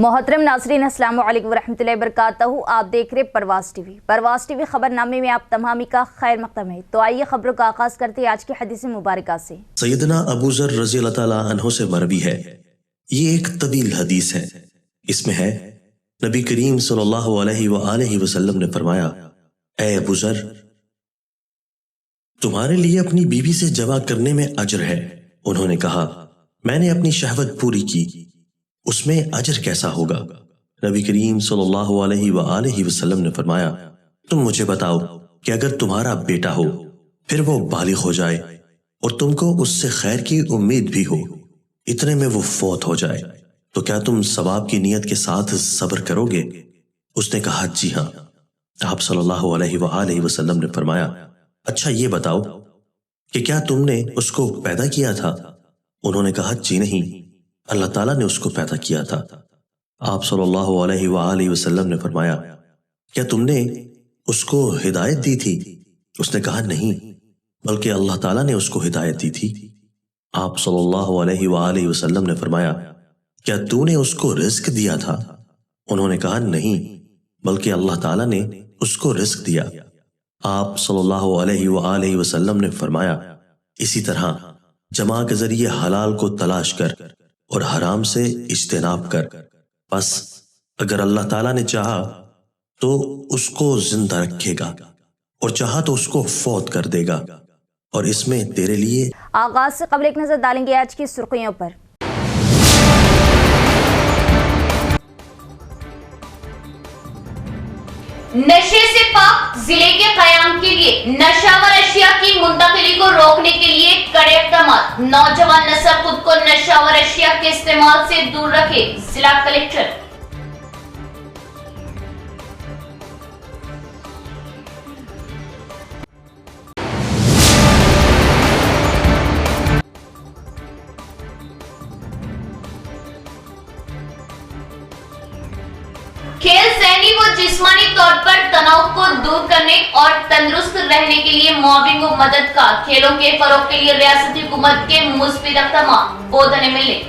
मोहतरम नाज़रीन, अस्सलाम वालेकुम वरहमतुल्लाहि वबरकातुहू। आप देख रहे परवाज़ टीवी खबरनामे में आप तमामी का खैर मक़दम है। तो आइए खबरों का आगाज़ करते हैं आज की हदीस मुबारका से। सैयदना अबू ज़र रज़ी अल्लाह ताला अन्हु से मरवी है। ये एक तवील हदीस है। इसमें है नबी करीम सल्लल्लाहु अलैहि वसल्लम ने फरमाया, ऐ अबू ज़र, तुम्हारे लिए अपनी बीवी से जमा करने में अजर है। उन्होंने कहा, मैंने अपनी शहवत पूरी की, उसमें अजर कैसा होगा? नबी करीम सल्लल्लाहु अलैहि वसल्लम ने फरमाया, तुम मुझे बताओ कि अगर तुम्हारा बेटा हो, फिर वो बालिग हो जाए और तुमको उससे खैर की उम्मीद भी हो, इतने में वो फौत हो जाए, तो क्या तुम सवाब की नियत के साथ सब्र करोगे? उसने कहा, जी हाँ। आप सल्लल्लाहु अलैहि वसल्लम ने फरमाया, अच्छा ये बताओ कि क्या तुमने उसको पैदा किया था? उन्होंने कहा, जी नहीं, अल्लाह ताला ने उसको पैदा किया था। आप सल्लल्लाहु अलैहि वसल्लम ने फरमाया, क्या तुमने उसको हिदायत दी थी? उसने कहा, नहीं, बल्कि अल्लाह ताला ने उसको हिदायत दी थी। आप सल्लल्लाहु अलैहि वसल्लम ने फरमाया, क्या तूने उसको रिस्क दिया था? उन्होंने कहा, नहीं, बल्कि अल्लाह ताला ने उसको रिस्क दिया। आप सल्लल्लाहु अलैहि वसल्लम ने फरमाया, इसी तरह जमा के जरिए हलाल को तलाश कर और हराम से इज्तिनाब कर। बस अगर अल्लाह ताला ने चाहा तो उसको जिंदा रखेगा और चाहा तो उसको फौत कर देगा, और इसमें तेरे लिए। आगाज से कबल एक नजर डालेंगे आज की सुर्खियों पर। नशे से पाक जिले के कयाम के लिए नशावर अशिया की मुंतकिली को रोकने के लिए कड़े इक़दाम। नौजवान नस्ल खुद को नशावर अशिया के इस्तेमाल से दूर रखे, जिला कलेक्टर। खेल ज़हनी व जिस्मानी तौर पर तनाव को दूर करने और तंदुरुस्त रहने के लिए मुआविन व मदद का खेलों के फरोग के लिए रियासती हुकूमत के मुस्बित इक़दाम। बोधन एमएलए।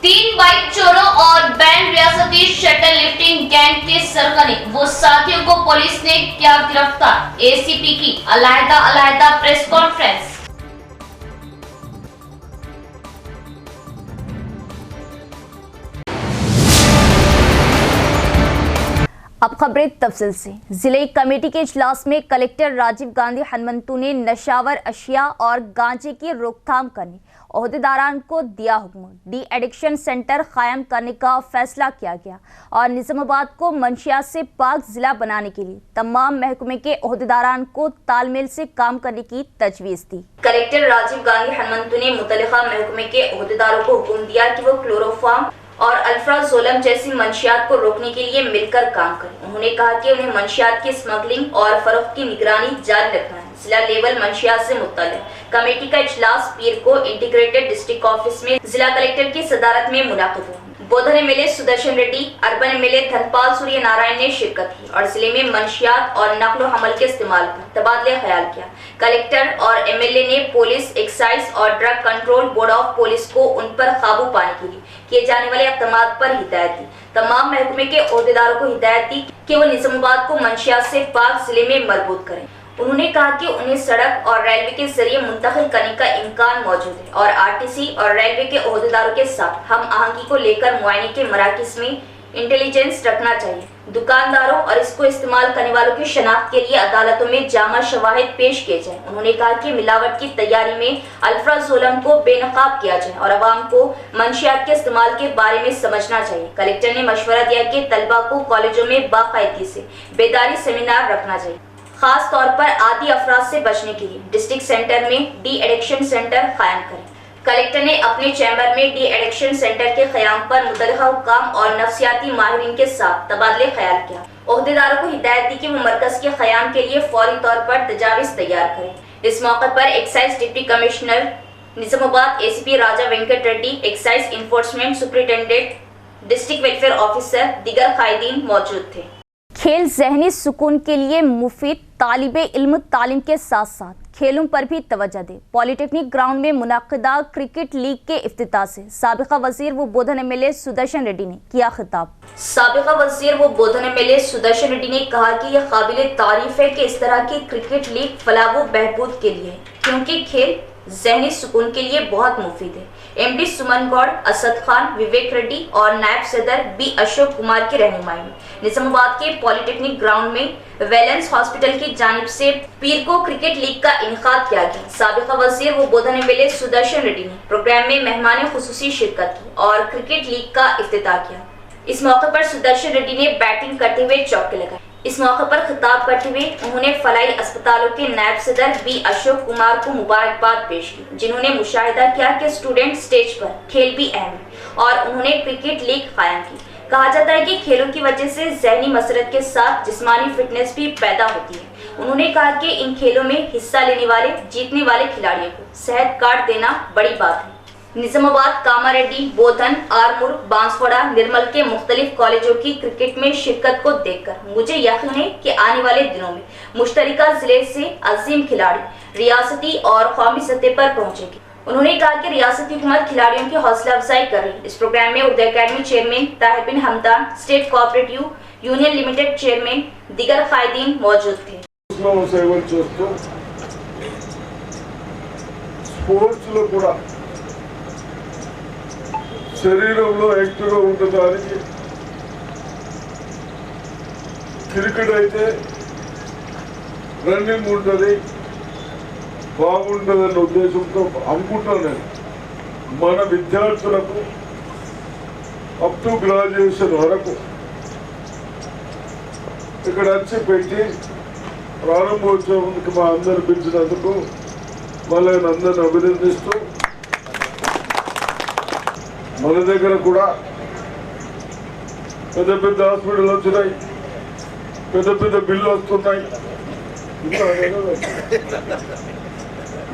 तीन बाइक चोरों और बैंड रियासती शटल लिफ्टिंग गैंग के सरगने वो साथियों को पुलिस ने किया गिरफ्तार। एसीपी की अलहदा प्रेस कॉन्फ्रेंस। अब खबरें तफसील से। जिले कमेटी के इजलास में कलेक्टर राजीव गांधी हनुमंतु ने नशावर अशिया और गांजे की रोकथाम करने ओहदेदारान को दिया हुक्म। डी एडिक्शन सेंटर कायम करने का फैसला किया गया और निजामाबाद को मंशियात से पाक जिला बनाने के लिए तमाम महकमे के ओहदेदारान को तालमेल से काम करने की तजवीज़ दी। कलेक्टर राजीव गांधी हनुमंतु ने मुतल्लिका महकमे के ओहदेदारों को हुक्म दिया कि वो क्लोरोफार्म और अल्फ्राजोलम जैसी मंशियात को रोकने के लिए मिलकर काम करें। उन्होंने कहा कि उन्हें मंशियात की स्मगलिंग और फरोख्त की निगरानी जारी रखना है। जिला लेवल मंशियात से मुत्तल्लिक़ कमेटी का इजलास पीर को इंटीग्रेटेड डिस्ट्रिक्ट ऑफिस में जिला कलेक्टर की सदारत में मुनाकिद हुआ। Bodhan MLA Sudarshan Reddy, urban MLA Dhanpal Surya Narayan ने शिरकत की और जिले में मंशियात और नकलो हमल के इस्तेमाल पर तबादला ख्याल किया। कलेक्टर और एमएलए ने पुलिस, एक्साइज और drug control board of police को उन पर काबू पाने के लिए किए जाने वाले इक़दामात पर हिदायत दी। तमाम महकमे के ओहदेदारों को हिदायत दी कि वो निजामाबाद को मंशियात से पाक जिले में मरबूत करें। उन्होंने कहा कि उन्हें सड़क और रेलवे के जरिए मुंतकिल करने का इम्कान मौजूद है और आरटीसी और रेलवे के ओहदेदारों के साथ हम आहंगी को लेकर मुआयने के मराकज़ में इंटेलिजेंस रखना चाहिए। दुकानदारों और इसको इस्तेमाल करने वालों की शनाख्त के लिए अदालतों में जामा शवाहिद पेश किए जाए। उन्होंने कहा कि मिलावट की तैयारी में अल्फ्राजोलम को बेनकाब किया जाए और अवाम को मंशियात के इस्तेमाल के बारे में समझना चाहिए। कलेक्टर ने मशवरा दिया कि तलबा को कॉलेजों में बाकायदगी से बेदारी सेमिनार रखना चाहिए, खास तौर पर आदी अफराद से बचने के लिए डिस्ट्रिक्ट सेंटर में डी एडिक्शन सेंटर कायम करें। कलेक्टर ने अपने चैम्बर में डी एडिक्शन सेंटर के क़याम पर मुतल्लिक़ा हुक्काम और नफ्सियाती माहिरीन के साथ तबादले ख्याल किया। ओहदेदारों को हिदायत दी कि वो मरकज़ के क़याम के लिए फौरी तौर पर तजावीज़ तैयार करें। इस मौके पर excise deputy commissioner Nizamabad ACP Raja Venkat Reddy, excise enforcement superintendent, district welfare officer, दीगर कायदीन मौजूद थे। खेल ज़हनी सुकून के लिए मुफीद, तालिबे इल्म तालीम के साथ साथ खेलों पर भी तवज्जो दे। पॉलिटेक्निक ग्राउंड में मुनाकिदा क्रिकेट लीग के इफ्तिताह से साबिका वजीर व बोधन एमएलए सुदर्शन रेड्डी ने किया खिताब। साबिका वजीर व बोधन एमएलए सुदर्शन रेड्डी ने कहा कि यह काबिल तारीफ है कि इस तरह की क्रिकेट लीग फलाह व बहबूद के लिए है, क्योंकि खेल ज़हनी सुकून के लिए बहुत मुफीद है। एमडी सुमन गौड़, असद खान, विवेक रेड्डी और नायब सदर बी अशोक कुमार की रहनुमाई में निजामाबाद के पॉलिटेक्निक ग्राउंड में वेलेंस हॉस्पिटल की जानिब से पीर को क्रिकेट लीग का इनेकाद किया गया। साबिका वजीर व बोधन एमएलए सुदर्शन रेड्डी ने प्रोग्राम में मेहमान खुसूसी शिरकत की और क्रिकेट लीग का इफ्तिताह किया। इस मौके पर सुदर्शन रेड्डी ने बैटिंग करते हुए चौके लगाए। इस मौके पर खिताब करते हुए उन्होंने फलाई अस्पतालों के नायब सदर बी अशोक कुमार को मुबारकबाद पेश की, जिन्होंने मुशाहिदा किया कि स्टूडेंट स्टेज पर खेल भी अहम है और उन्होंने क्रिकेट लीग कायम की। कहा जाता है कि खेलों की वजह से ज़हनी मसरत के साथ जिस्मानी फिटनेस भी पैदा होती है। उन्होंने कहा कि इन खेलों में हिस्सा लेने वाले जीतने वाले खिलाड़ियों को सेहत कार्ड देना बड़ी बात है। निजामाबाद, कामारेड्डी, बोधन, आरमूर, बांसवाड़ा, निर्मल के मुख्तलिफ कॉलेजों की क्रिकेट में शिरकत को देखकर मुझे यकीन है कि आने वाले दिनों में मुश्तरका जिले से अजीम खिलाड़ी रियासती और कौमी सतह पर पहुंचेंगे। उन्होंने कहा कि रियासती हुकूमत खिलाड़ियों की हौसला अफजाई कर रही है। इस प्रोग्राम में Urdu academy chairman Tahir bin Hamdan, state cooperative union limited chairman, दीगर कायदीन मौजूद थे। శరీరంలో యాక్టివ్గా ఉండడానికి క్రికెట్ అయితే రన్నింగ్ ఉంటుంది, బాగుంటుందన్న ఉద్దేశంతో అనుకుంటాను నేను. మన విద్యార్థులకు అప్ టు గ్రాడ్యుయేషన్ వరకు ఇక్కడ వచ్చి పెట్టి ప్రారంభోత్సవానికి మా అందరు పిలిచినందుకు వాళ్ళని అందరిని అభినందిస్తూ, మన దగ్గర కూడా పెద్ద పెద్ద హాస్పిటల్ వచ్చినాయి, పెద్ద పెద్ద బిల్లు వస్తున్నాయి.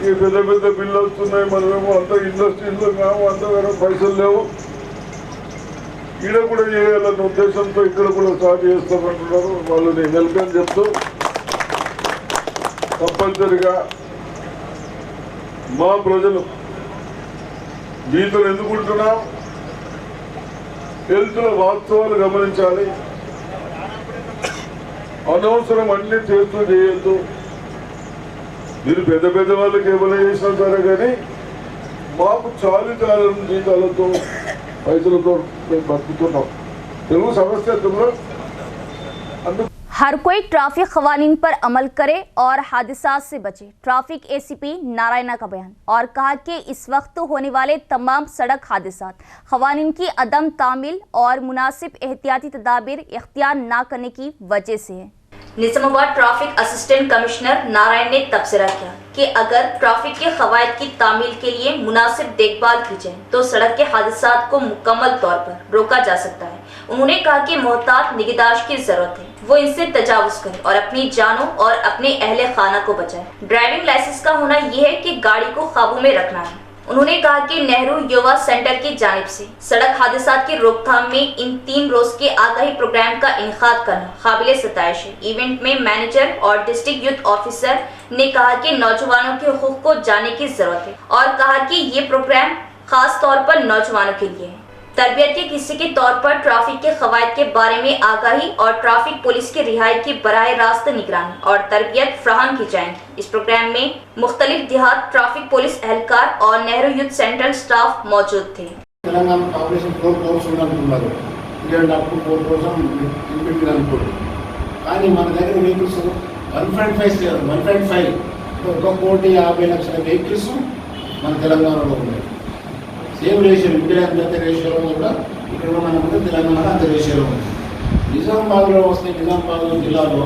ఈ పెద్ద పెద్ద బిల్లు వస్తున్నాయి, మనమేమో అంత ఇండస్ట్రీస్లో కాము, అంత వేరే పైసలు లేవు. ఈడ కూడా చేయాలన్న ఉద్దేశంతో ఇక్కడ కూడా స్టార్ట్ చేస్తామంటున్నారు. వాళ్ళు నేను వెల్కమ్ చెప్తూ తప్పనిసరిగా మా ప్రజలు మీతో ఎందుకుంటున్నాం, హెల్త్లో వాస్తవాలు గమనించాలి. అనవసరం అన్ని చేస్తూ చేయొద్దు. మీరు పెద్ద పెద్ద వాళ్ళకి ఏమైనా చేసినా సరే, కానీ మాకు చాలిచాలని జీతాలతో పైసలతో మేము బతుకుతున్నాం. తెలుగు సమస్యలో అందుకు हर कोई ट्रैफिक कवानीन पर अमल करे और हादसा से बचे। ट्रैफिक एसीपी नारायणा का बयान। और कहा कि इस वक्त होने वाले तमाम सड़क हादसात कवानीन की अदम तामील और मुनासिब एहतियाती तदाबीर इख्तियार न करने की वजह से है। Nizamabad traffic assistant commissioner Narayan ने तबसरा किया कि अगर ट्रैफिक के कवायद की तामील के लिए मुनासिब देखभाल की जाए तो सड़क के हादसात को मुकम्मल तौर पर रोका जा सकता है। उन्होंने कहा कि मोहतात निगहदाश्त की जरूरत है, वो इनसे तजावुज करे और अपनी जानों और अपने अहले खाना को बचाए। ड्राइविंग लाइसेंस का होना यह है कि गाड़ी को काबू में रखना है। उन्होंने कहा कि नेहरू युवा सेंटर की जानिब से सड़क हादसात की रोकथाम में इन 3 रोज के आगाही प्रोग्राम का इनेकाद करना काबिल सताइश है। इवेंट में मैनेजर और डिस्ट्रिक्ट यूथ ऑफिसर ने कहा कि नौजवानों के हुकूक को जानने की जरूरत है और कहा कि ये प्रोग्राम खास तौर पर नौजवानों के लिए है। तरबियत के किस्से के तौर पर ट्रैफिक के कवायद के बारे में आगाही और ट्रैफिक पुलिस की रिहाई की बराह रास्त निगरानी और तरबियत फ्राहम की जाएंगी। इस प्रोग्राम में मुख्तलिफ देहात ट्रैफिक पुलिस एहलकार और नेहरू यूथ सेंट्रल स्टाफ मौजूद थे। సేమ్ రేషియో ఇండియా అంత రేషియోలో కూడా ఇక్కడ మన ముందు తెలంగాణ అంత రేషియోలో ఉంది. నిజామాబాద్లో వస్తే నిజామాబాద్ జిల్లాలో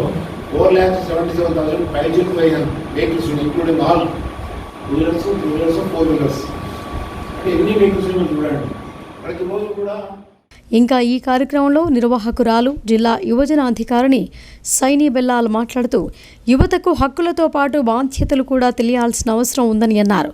4,77,500 వెహికల్స్ ఉన్నాయి, ఇంక్లూడింగ్ ఆల్ 2 వీలర్స్ 4 వీలర్స్. అంటే ఎన్ని వెహికల్స్ ఉన్నాయి చూడండి. ప్రతి రోజు కూడా ఇంకా ఈ కార్యక్రమంలో నిర్వాహకురాలు జిల్లా యువజన అధికారిణి సైని బెల్లాల్ మాట్లాడుతూ యువతకు హక్కులతో పాటు బాధ్యతలు కూడా తెలియాల్సిన అవసరం ఉందని అన్నారు.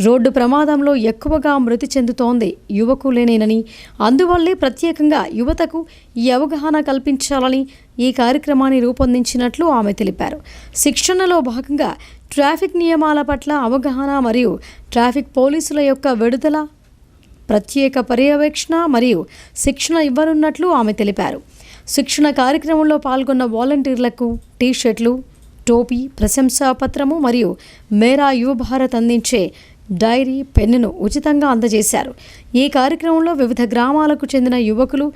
రోడ్డు ప్రమాదంలో ఎక్కువగా మృతి చెందుతోంది యువకులేనేనని, అందువల్లే ప్రత్యేకంగా యువతకు ఈ అవగాహన కల్పించాలని ఈ కార్యక్రమాన్ని రూపొందించినట్లు ఆమె తెలిపారు. శిక్షణలో భాగంగా ట్రాఫిక్ నియమాల పట్ల అవగాహన మరియు ట్రాఫిక్ పోలీసుల యొక్క విడుదల, ప్రత్యేక పర్యవేక్షణ మరియు శిక్షణ ఇవ్వనున్నట్లు ఆమె తెలిపారు. శిక్షణ కార్యక్రమంలో పాల్గొన్న వాలంటీర్లకు టీ-షర్ట్లు, టోపీ, ప్రశంసా పత్రము మరియు మేరా యువ భారత్ అందించే డైరీ, పెన్నును ఉచితంగా అందజేశారు. ఈ కార్యక్రమంలో వివిధ గ్రామాలకు చెందిన యువకులు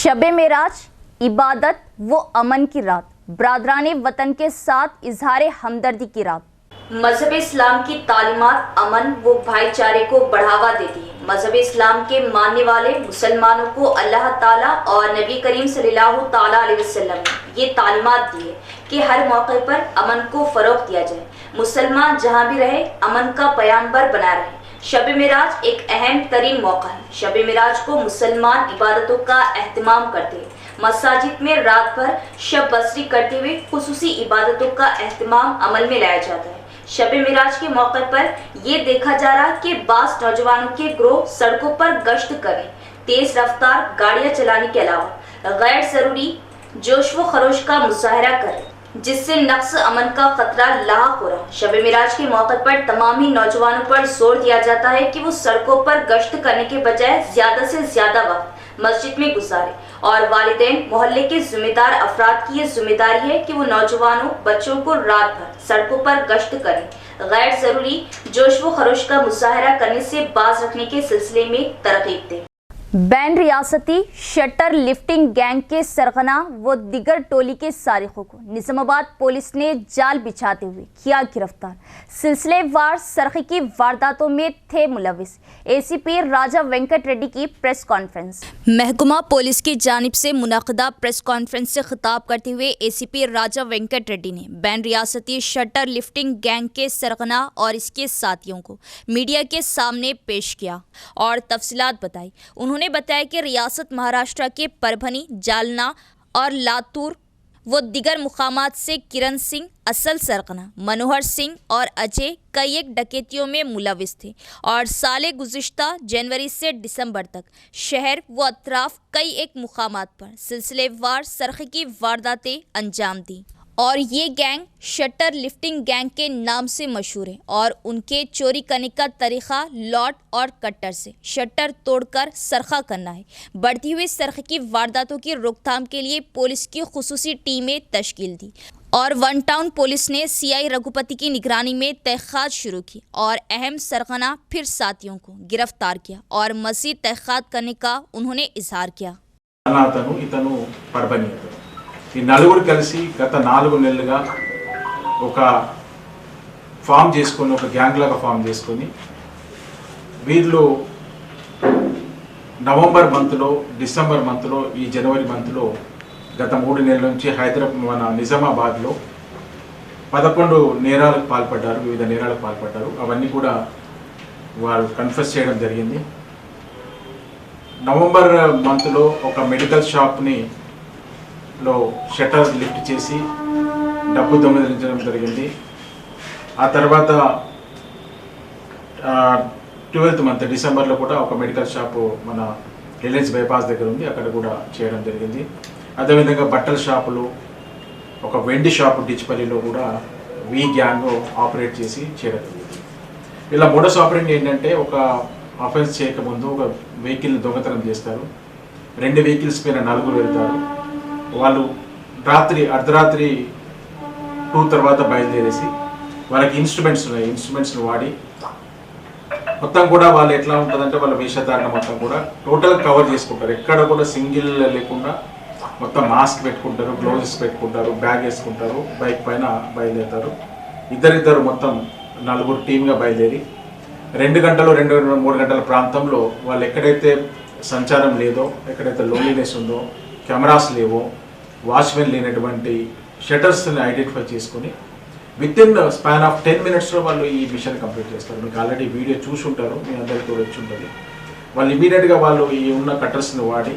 शब-ए मेराज, इबादत वो अमन की रात, बरादराने वतन के साथ इजहार हमदर्दी की रात। मजहब इस्लाम की तालीमात अमन व भाईचारे को बढ़ावा देती है। मजहब इस्लाम के मानने वाले मुसलमानों को अल्लाह ताला और नबी करीम सल्लल्लाहु ताला अलैहि वसल्लम ने ये तालीमात दी है कि हर मौके पर अमन को फ़रोग़ दिया जाए, मुसलमान जहाँ भी रहे अमन का पैगंबर बना रहे। शब मिराज एक अहम तरीन मौका है। शब मिराज को मुसलमान इबादतों का एहतमाम करते हैं। मसाजिद में रात भर शब बसरी करते हुए खुसूसी इबादतों का एहतमाम अमल में लाया जाता है। शब मिराज के मौके पर ये देखा जा रहा कि बास नौजवानों के ग्रोह सड़कों पर गश्त करें, तेज रफ्तार गाड़ियां चलाने के अलावा गैर जरूरी जोश व खरोश का मुजाहरा करें, जिससे नक्स अमन का खतरा लाक हो रहा। शब मिराज के मौके पर तमाम ही नौजवानों पर जोर दिया जाता है कि वो सड़कों पर गश्त करने के बजाय ज्यादा से ज्यादा वक्त मस्जिद में गुजारे और वालिदैन मोहल्ले के जिम्मेदार अफराद की ये जिम्मेदारी है कि वो नौजवानों बच्चों को रात भर सड़कों पर गश्त करें, गैर जरूरी जोश व खरोश का मुजाहरा करने से बाज रखने के सिलसिले में तरकीब दें। बैन रियासती शटर लिफ्टिंग गैंग के सरगना व दिगर टोली के सारिकों को निजामाबाद पुलिस ने जाल बिछाते हुए किया गिरफ्तार। सिलसिलेवार सरखी की वारदातों में थे मुलविस। एसीपी राजा वेंकट रेड्डी की प्रेस कॉन्फ्रेंस। महकमा पुलिस की जानिब से मुनाकिदा प्रेस कॉन्फ्रेंस से खिताब करते हुए एसीपी राजा वेंकट रेड्डी ने बैन रियासती शटर लिफ्टिंग गैंग के सरगना और इसके साथियों को मीडिया के सामने पेश किया और तफसीलात बताई। उन्होंने बताया कि रियासत महाराष्ट्र के परभनी, जालना और लातूर वो दिगर मुकामात से किरण सिंह, असल सरगना, मनोहर सिंह और अजय कई एक डकैतियों में मुलविस थे और साले गुज़िश्ता जनवरी से दिसंबर तक शहर व अतराफ कई एक मुकामात पर सिलसिलेवार सरखी की वारदातें अंजाम दी और ये गैंग शटर लिफ्टिंग गैंग के नाम से मशहूर है और उनके चोरी करने का तरीक़ा लॉट और कट्टर से शटर तोड़कर सरखा करना है। बढ़ती हुई सरखे की वारदातों की रोकथाम के लिए पुलिस की खुसूसी टीमें तश्कील दी और वन टाउन पुलिस ने सीआई रघुपति की निगरानी में तहक़ीक़ात शुरू की और अहम सरगना फिर साथियों को गिरफ्तार किया और मज़ीद तहक़ीक़ात करने का उन्होंने इजहार किया। ఈ నలుగురు కలిసి గత 4 నెలలుగా ఒక ఫామ్ చేసుకొని ఒక గ్యాంగ్ లాగా ఫామ్ చేసుకొని వీళ్ళు నవంబర్ మంత్లో, డిసెంబర్ మంత్లో, ఈ జనవరి మంత్లో గత 3 నెలల నుంచి మన నిజామాబాద్లో 11 నేరాలకు పాల్పడ్డారు, వివిధ నేరాలకు పాల్పడ్డారు. అవన్నీ కూడా వాళ్ళు కన్ఫెస్ చేయడం జరిగింది. నవంబర్ మంత్లో ఒక మెడికల్ షాప్ని షటర్ లిఫ్ట్ చేసి డబ్బు దొంగిలించడం జరిగింది. ఆ తర్వాత 12th మంత్ డిసెంబర్లో కూడా ఒక మెడికల్ షాపు మన రిలయన్స్ బైపాస్ దగ్గర ఉంది, అక్కడ కూడా చేయడం జరిగింది. అదేవిధంగా బట్టల షాపులు, ఒక వెండి షాపు డిచ్పల్లిలో కూడా వీ గ్యాంగ్ ఆపరేట్ చేసి చేయడం జరిగింది. ఇలా మోడస్ ఆపరేటింగ్ ఏంటంటే ఒక అఫెన్స్ చేయకముందు ఒక వెహికల్ని దొంగతనం చేస్తారు, 2 వెహికల్స్ పైన 4 వెళ్తారు. వాళ్ళు అర్ధరాత్రి 2 తర్వాత బయలుదేరేసి వాళ్ళకి ఇన్స్ట్రుమెంట్స్ ఉన్నాయి, ఇన్స్ట్రుమెంట్స్ని వాడి మొత్తం కూడా వాళ్ళు ఎట్లా ఉంటుందంటే వాళ్ళ వేషధారణ మొత్తం కూడా టోటల్ కవర్ చేసుకుంటారు. ఎక్కడ కూడా సింగిల్ లేకుండా మొత్తం మాస్క్ పెట్టుకుంటారు, గ్లౌజెస్ పెట్టుకుంటారు, బ్యాగ్ వేసుకుంటారు, బైక్ పైన బయలుదేరుతారు. ఇద్దరిద్దరు మొత్తం 4 టీమ్గా బయలుదేరి 2 గంటలు 2-3 గంటల ప్రాంతంలో వాళ్ళు ఎక్కడైతే సంచారం లేదో, ఎక్కడైతే లోన్లీనెస్ ఉందో, కెమెరాస్ లేవో, వాచ్మెన్ లేనటువంటి షటర్స్ని ఐడెంటిఫై చేసుకొని విత్ ఇన్ స్పాన్ ఆఫ్ 10 minutesలో వాళ్ళు ఈ మిషన్ కంప్లీట్ చేస్తారు. మీకు ఆల్రెడీ వీడియో చూసి ఉంటారు, మీ అందరికీ కూడా వచ్చి ఉంటుంది. వాళ్ళు ఇమీడియట్గా వాళ్ళు ఈ ఉన్న కట్టర్స్ని వాడి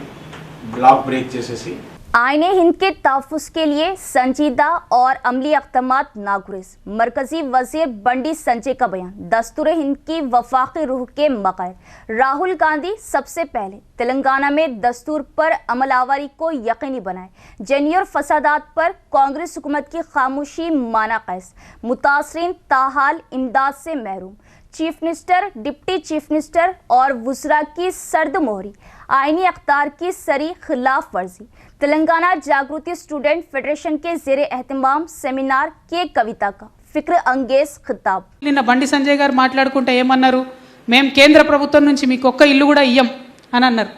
బ్లాక్ బ్రేక్ చేసేసి आईने हिंद के तहफ़्फ़ुज़ के लिए संजीदा और अमली इक़दामात नागुरेज़। मरकज़ी वज़ीर बंडी संजय का बयान। दस्तूर हिंद की वफाकी रूह के मक़ासद। राहुल गांधी सबसे पहले तेलंगाना में दस्तूर पर अमलावरी को यकीनी बनाए। जनी और फसादात पर कांग्रेस हुकूमत की खामोशी माना कैस। मुतासरीन ताहाल इमदाद से महरूम। Chief minister, deputy chief minister और वुज़रा की सर्द मोहरी। आईनी अख्तार की सरी खिलाफ वर्जी। तेलंगाना जागृति स्टूडेंट फेडरेशन के ज़ेरे एहतमाम सेमिनार के कविता का फिक्र अंगेज खिताब। నిన్న బండి సంజయ్ గారు మాట్లాడుకుంటే ఏమన్నారు, మేము కేంద్ర ప్రభుత్వం నుంచి మీకు ఒక్క ఇల్లు కూడా ఇయ్యం అని అన్నారు.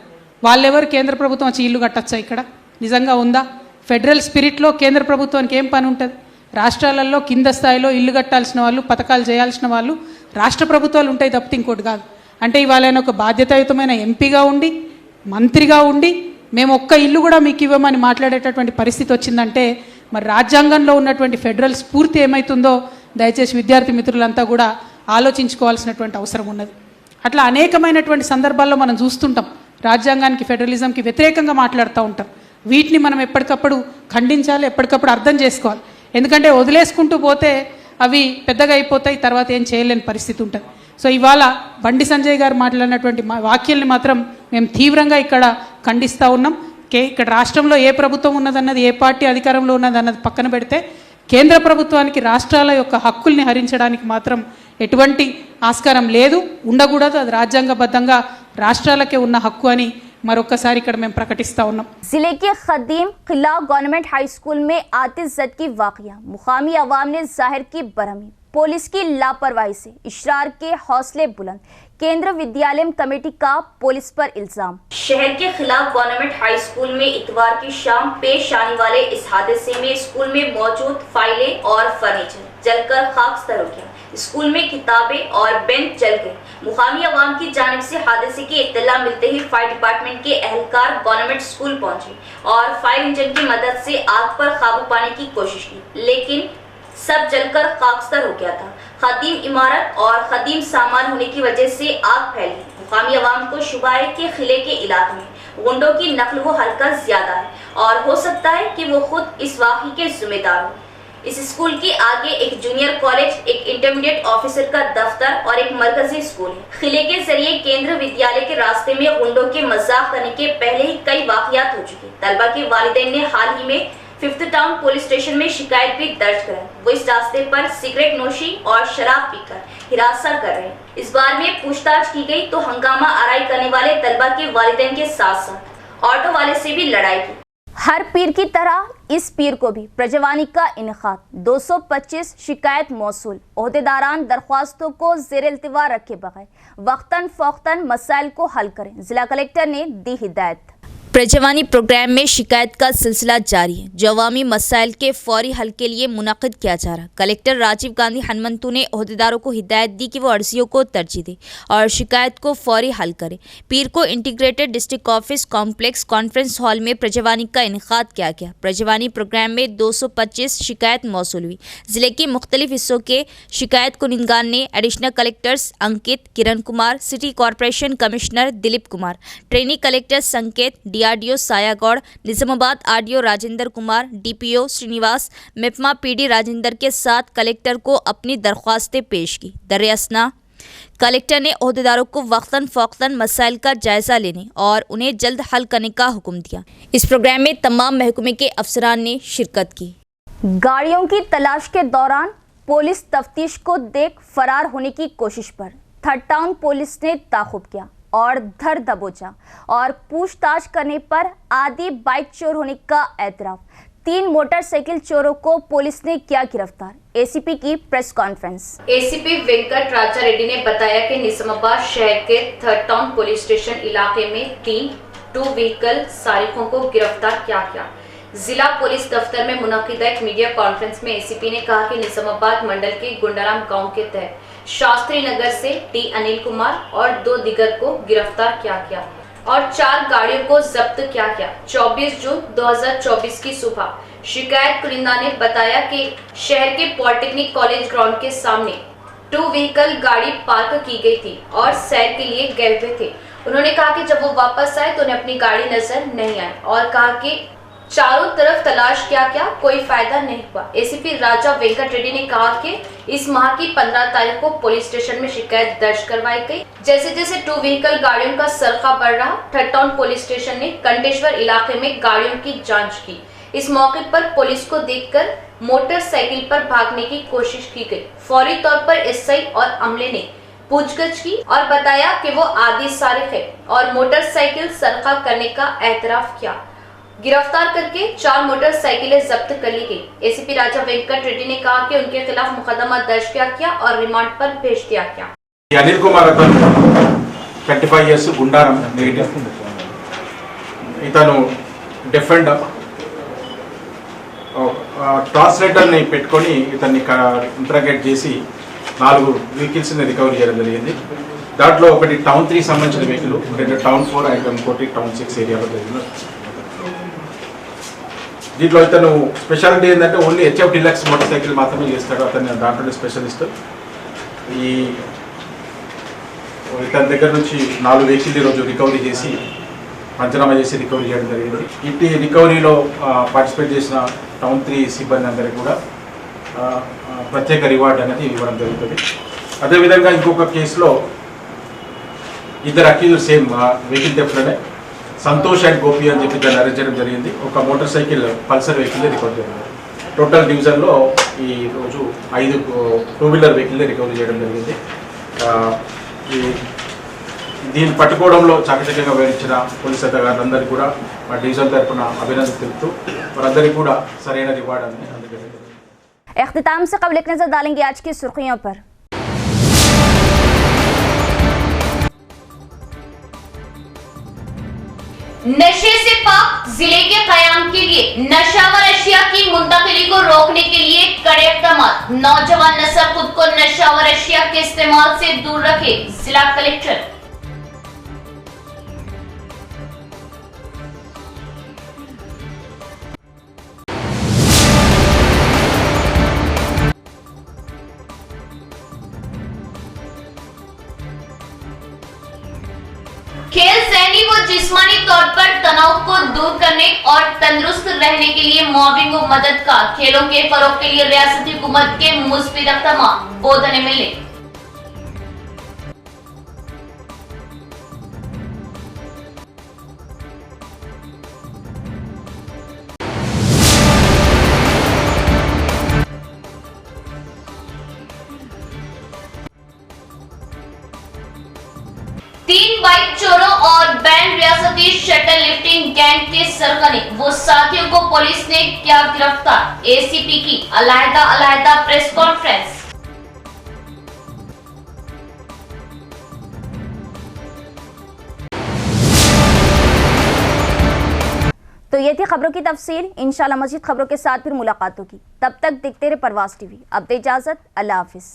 వాళ్ళెవరు కేంద్ర ప్రభుత్వం వచ్చి ఇల్లు కట్టచ్చా? ఇక్కడ నిజంగా ఉందా? ఫెడరల్ స్పిరిట్లో కేంద్ర ప్రభుత్వానికి ఏం పని ఉంటుంది? రాష్ట్రాలలో కింద స్థాయిలో ఇల్లు కట్టాల్సిన వాళ్ళు, పథకాలు చేయాల్సిన వాళ్ళు రాష్ట్ర ప్రభుత్వాలు ఉంటాయి తప్పితే ఇంకోటి కాదు. అంటే ఇవాళ ఆయన ఒక బాధ్యతాయుతమైన ఎంపీగా ఉండి, మంత్రిగా ఉండి మేము ఒక్క ఇల్లు కూడా మీకు ఇవ్వమని మాట్లాడేటటువంటి పరిస్థితి వచ్చిందంటే మరి రాజ్యాంగంలో ఉన్నటువంటి ఫెడరల్ స్ఫూర్తి ఏమవుతుందో దయచేసి విద్యార్థి మిత్రులంతా కూడా ఆలోచించుకోవాల్సినటువంటి అవసరం ఉన్నది. అట్లా అనేకమైనటువంటి సందర్భాల్లో మనం చూస్తుంటాం రాజ్యాంగానికి, ఫెడరలిజంకి వ్యతిరేకంగా మాట్లాడుతూ ఉంటాం. వీటిని మనం ఎప్పటికప్పుడు ఖండించాలి, ఎప్పటికప్పుడు అర్థం చేసుకోవాలి. ఎందుకంటే వదిలేసుకుంటూ పోతే అవి పెద్దగా అయిపోతాయి, తర్వాత ఏం చేయలేని పరిస్థితి ఉంటుంది. సో ఇవాళ బండి సంజయ్ గారు మాట్లాడినటువంటి వాక్యాల్ని మాత్రం మేము తీవ్రంగా ఇక్కడ ఖండిస్తూ ఉన్నాం. ఇక్కడ రాష్ట్రంలో ఏ ప్రభుత్వం ఉన్నదన్నది, ఏ పార్టీ అధికారంలో ఉన్నదన్నది పక్కన పెడితే కేంద్ర ప్రభుత్వానికి రాష్ట్రాల యొక్క హక్కుల్ని హరించడానికి మాత్రం ఎటువంటి ఆస్కారం లేదు, ఉండకూడదు. అది రాజ్యాంగబద్ధంగా రాష్ట్రాలకే ఉన్న హక్కు అని మరొకసారి ఇక్కడ మేము ప్రకటిస్తా ఉన్నాం. जिले के खदीम किला गवर्नमेंट हाई स्कूल में आतिशज़द की वाक़या। मुकामी अवाम ने जाहिर की बरहमी। पुलिस की लापरवाही से इशरार के हौसले बुलंद। केंद्र विद्यालय कमेटी का पुलिस पर इल्जाम। शहर के खिलाफ गवर्नमेंट हाई स्कूल में इतवार की शाम पेश आने वाले इस हादसे में स्कूल में मौजूद फाइलें और फर्नीचर जलकर खाकस्तर हो गया। स्कूल में किताबें और बेंच जल गए। मुकामी अवाम की जानिब से हादसे की इत्तला मिलते ही फायर डिपार्टमेंट के एहलकार गवर्नमेंट स्कूल पहुंचे और फायर इंजन की मदद से आग पर काबू पाने की कोशिश की, लेकिन सब जलकर खाकस्तर हो गया था। खदीम इमारत और खदीम सामान होने की वजह से आग फैली। मुकामी अवाम को शुबा है कि किले के इलाके में गुंडों की नकल व हरकत ज्यादा है और हो सकता है कि वो खुद इस वाक़े के जिम्मेदार हो। इस स्कूल के आगे एक जूनियर कॉलेज, एक इंटरमीडिएट ऑफिसर का दफ्तर और एक मरकजी स्कूल है। किले के जरिए केंद्र विद्यालय के रास्ते में गुंडों के मजाक करने के पहले ही कई वाक़यात हो चुके। तलबा के वालिदैन ने हाल ही में 5th टाउन पुलिस स्टेशन में शिकायत भी दर्ज कराई। वो इस रास्ते पर सिगरेट नोशी और शराब पीकर हिरासत कर रहे हैं। इस बार में पूछताछ की गई तो हंगामा आराई करने वाले तलबा के वालिदैन के साथ साथ ऑटो वाले से भी लड़ाई की। हर पीर की तरह इस पीर को भी प्रजवानी का इनखाद। 225 शिकायत मौसूल। ओहदेदारान दरख्वास्तों को ज़ेर इल्तिवा रखे बगैर वक्तन फ़ौक्तन मसाइल को हल करें। जिला कलेक्टर ने दी हिदायत। प्रजवानी प्रोग्राम में शिकायत का सिलसिला जारी है, जो अवामी मसाइल के फौरी हल के लिए मुनक़िद किया जा रहा। कलेक्टर राजीव गांधी हनुमंतु ने ओहदेदारों को हिदायत दी कि वो अर्जियों को तरजीह दें और शिकायत को फौरी हल करें। पीर को integrated district office complex conference hall में प्रजवानी का इनेकाद किया गया। प्रजवानी प्रोग्राम में 225 शिकायत मौसूल हुई। जिले के मुख्तलिफ हिस्सों के शिकायत कुनिंदगान ने additional collectors Ankit, Kiran Kumar, city corporation commissioner Dilip Kumar, trainee collector Sanket, DRDO Sayagoud, Nizamabad RDO Rajendra Kumar, DPO Srinivas, MEPMA PD Rajendra के साथ कलेक्टर को अपनी दरख्वास्तें पेश की। दरियासना कलेक्टर ने ओहदेदारों को वक्तन फ़ौक्तन मसाइल का जायज़ा लेने और उन्हें जल्द हल करने का हुक्म दिया। इस प्रोग्राम में तमाम महकमे के अफसरान ने शिरकत की। गाड़ियों की तलाश के दौरान पुलिस तफ्तीश को देख फरार होने की कोशिश पर 3rd टाउन पुलिस ने ताक़ुब किया और धर दबोचा और पूछताछ करने पर आधी बाइक चोर होने का एतराफ़। 3 मोटरसाइकिल चोरों को पुलिस ने किया गिरफ्तार। एसीपी की प्रेस कॉन्फ्रेंस। एसीपी वेंकट राजा रेड्डी ने बताया कि निजामाबाद शहर के 3rd टाउन पुलिस स्टेशन इलाके में 3 2 व्हीकल सारिकों को गिरफ्तार किया गया। जिला पुलिस दफ्तर में मुनक़िदा एक मीडिया कॉन्फ्रेंस में एसीपी ने कहा कि निजामाबाद मंडल के गुंडाराम गांव के तहत शास्त्री नगर से टी अनिल कुमार और 2 दिगर को गिरफ्तार किया गया और 4 गाड़ियों को जब्त किया गया। 24 जून 2024 की सुबह शिकायत कुनिंदा ने बताया कि शहर के पॉलिटेक्निक कॉलेज ग्राउंड के सामने 2 व्हीकल गाड़ी पार्क की गई थी और सैर के लिए गए हुए थे उन्होंने कहा कि जब वो वापस आए तो उन्हें अपनी गाड़ी नजर नहीं आई और कहा कि चारों तरफ तलाश किया कोई फायदा नहीं हुआ। एसीपी राजा वेंकट रेड्डी ने कहा कि इस माह की 15 तारीख को पुलिस स्टेशन में शिकायत दर्ज करवाई गई। जैसे जैसे 2 व्हीकल गाड़ियों का सरखा बढ़ रहा, थर्ड टाउन पुलिस स्टेशन ने कंटेश्वर इलाके में गाड़ियों की जांच की। इस मौके पर पुलिस को देखकर मोटरसाइकिल पर भागने की कोशिश की गई। फौरी तौर पर एसआई और अमले ने पूछगछ की और बताया कि वो आदि सारिक है और मोटरसाइकिल सरखा करने का एतराफ किया। गिरफ्तार करके 4 मोटरसाइकिलें जब्त कर ली गई। एसीपी राजा वेंकट रेड्डी ने कहा कि उनके खिलाफ मुकदमा दर्ज किया गया और रिमांड पर भेज दिया गया। अनिल कुमार अतनु 25 years గుండారం నెగిటివ్ ఇతను డిఫెండర్ ట్రాన్స్లేటర్ని పెట్టుకొని ఇతన్ని ఇంటరాగేట్ చేసి 4 వెహికల్స్ని రికవరీ చేయడం జరిగింది. దాంట్లో ఒకటి టౌన్ 3 సంబంధించిన వెహికల్, 2 టౌన్ 4 అండ్ ఇంకోటి టౌన్ 6 ఏరియాలో జరిగింది. దీంట్లో ఇతను స్పెషాలిటీ ఏంటంటే only HF deluxe motor cycle మాత్రమే చేస్తాడు. అతను దాంట్లోనే స్పెషలిస్ట్. ఇతని దగ్గర నుంచి 4 వెహికల్ ఈరోజు రికవరీ చేసి పంచనామా చేసి రికవరీ చేయడం జరిగింది. ఇటు రికవరీలో పార్టిసిపేట్ చేసిన టౌన్ 3 సిబ్బంది అందరికీ కూడా ప్రత్యేక రివార్డ్ అనేది ఇవ్వడం జరుగుతుంది. అదేవిధంగా ఇంకొక కేసులో 2 అక్యూజ్డ్ సేమ్ వెహికల్ థెఫ్ట్లోనే సంతోష్ అండ్ గోపి అని చెప్పి దాన్ని అరెస్ట్ చేయడం జరిగింది. ఒక motorcycle Pulsar vehicle recover జరిగింది. టోటల్ డివిజన్లో ఈ రోజు 5 2 వీలర్ వెహికల్ రికవరీ చేయడం జరిగింది. దీన్ని పట్టుకోవడంలో చాకచక్యంగా వ్యవహరించిన పోలీస్ అధికారులందరికీ కూడా మా డివిజన్ తరఫున అభినందన తెలుపుతూ వారందరికీ కూడా సరైన రివార్డ్ అని అందజేయడం. इख्तिताम से कबल एक नजर डालेंगे आज की सुर्खियों पर। नशे से पाक जिले के कयाम के लिए नशावर अशिया की मुंतकिली को रोकने के लिए कड़े इक़दाम। नौजवान नस्ल खुद को नशावर अशिया के इस्तेमाल से दूर रखे, जिला कलेक्टर। खेल सहनी व जिस्मानी तौर पर तनाव को दूर करने और तंदुरुस्त रहने के लिए मॉबिंग व मदद का खेलों के फरोग के लिए रियासती हुकूमत के मुस्बित इक़दाम। बोधन एमएलए। बाइक चोरों और बैंड रियासती शटल लिफ्टिंग गैंग के सरगने वो साथियों को पुलिस ने किया गिरफ्तार। एसीपी की अलहदा प्रेस कॉन्फ्रेंस। तो ये थी खबरों की तफसील। इंशाल्लाह मज़ीद खबरों के साथ फिर मुलाकात होगी। तब तक देखते रहे परवाज़ टीवी। अब दे इजाज़त, अल्लाह हाफिज़।